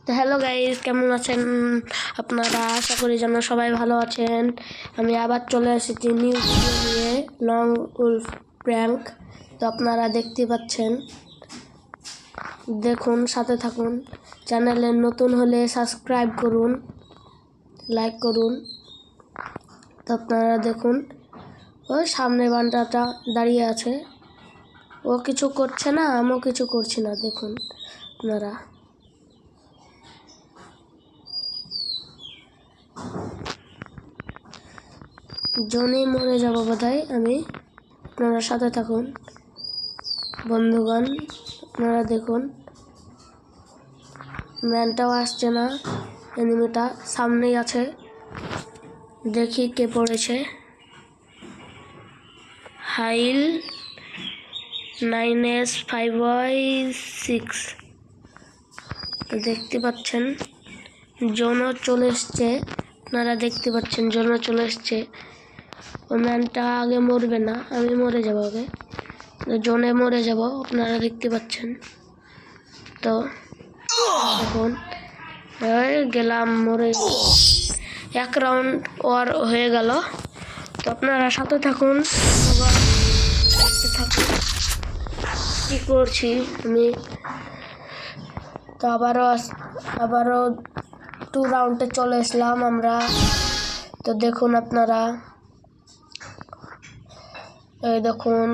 তো hello guys, কেমন আছেন আপনারা? আশা করি যেন সবাই ভালো আছেন। আমি আবার চলে এসেছি নিউ ভিডিও নিয়ে, লং উলফ প্র্যাঙ্ক। তো আপনারা দেখতে পাচ্ছেন, দেখুন, সাথে থাকুন। চ্যানেলে নতুন হলে সাবস্ক্রাইব করুন, লাইক করুন। তো আপনারা দেখুন, ওই সামনে বান্দাটা দাঁড়িয়ে আছে, ও কিছু করছে না, আমিও কিছু করছি না। দেখুন আপনারা, জনেই মরে যাব বোধহয় আমি। আপনারা সাথে থাকুন বন্ধুগণ। আপনারা দেখুন, ম্যানটাও আসছে না, এনিমিটা সামনেই আছে। দেখি কে পড়েছে। হাইল 9S5Y6। দেখতে পাচ্ছেন জোনও চলে এসছে। আপনারা দেখতে পাচ্ছেন জোনও চলে এসছে। ও ম্যানটা আগে মরবে না, আমি মরে যাব আগে। জোনে মরে যাব, আপনারা দেখতে পাচ্ছেন। তো এখন গেলাম, মরে এক রাউন্ড ওর হয়ে গেল। তো আপনারা সাথে থাকুন, দেখতে থাকুন কি করছি আমি। তো আবারও 2 রাউন্ডে চলে আসলাম আমরা। তো দেখুন আপনারা, এই দেখুন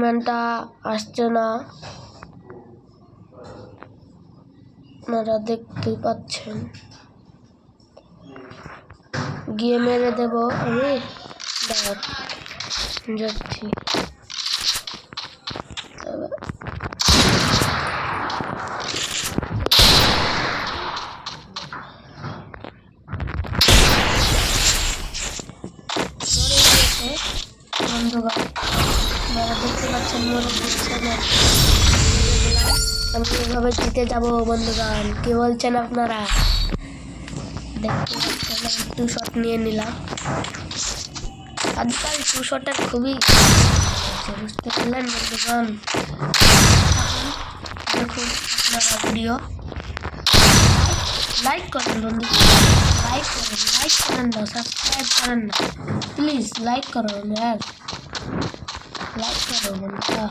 ম্যানটা আসছে না, আপনারা দেখতেই পাচ্ছেন। গিয়ে মেরে দেব আমি, যাচ্ছি। বন্ধুগণ, আপনারা দেখতে পাচ্ছেন মরে দিচ্ছে না। আমি এভাবে জিতে যাব বন্ধুগণ, কি বলছেন আপনারা? দেখতে পাচ্ছেন, 2 শট নিয়ে নিলাম। আজকাল 2 শটের খুবই বুঝতে পারলেন বন্ধুগণ। দেখুন আপনারা ভিডিও লাইক করেন বন্ধু, লাইক করেন না, সাবস্ক্রাইব করেন না, প্লিজ লাইক করুন यार, লাইক করো বন্ধুরা।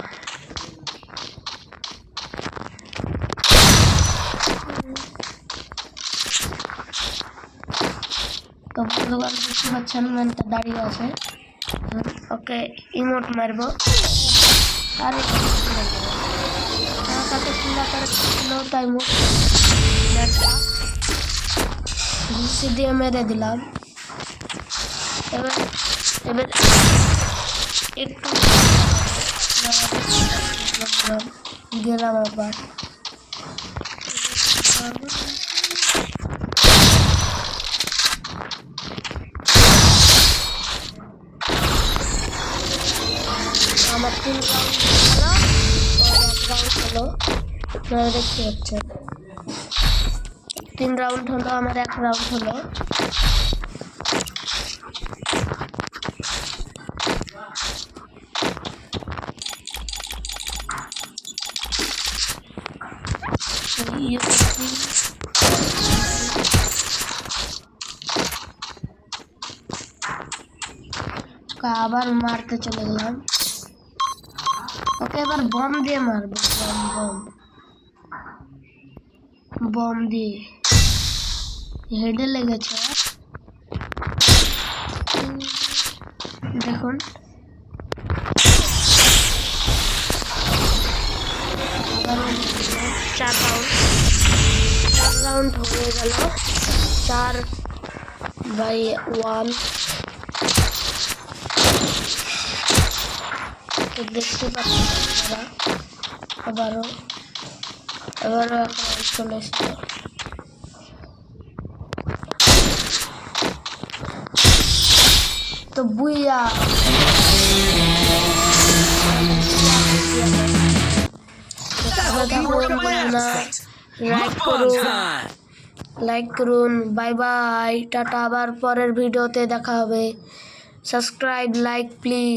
তো বন্ধুগণ দেখতে পাচ্ছেন ম্যানটা দাঁড়িয়ে আছে, ওকে ইমোট মারবো। আরে তাকে চিন্তা করেছিল তাই ম্যানটা ঘুষি দিয়ে মেরে দিলাম। এবার একটু গেলাম আবার। আমার 3 রাউন্ড হলো, আপনারা দেখতে পাচ্ছেন 3 রাউন্ড হলো, আমার 1 রাউন্ড হলো। আবার মারতে চলে গেলাম। ওকে এবার বম দিয়ে মারবো, বম দিয়ে। হেডে লেগেছে, দেখুন। 4 রাউন্ড হয়ে গেল, 4/1। দেখতে পাচ্ছেন আপনারা, আবারও এখন চলে এসেছে। তো বুইয়া লাইক করুন। Bye bye, tata. আবার পরের ভিডিওতে দেখা হবে। Subscribe, like please.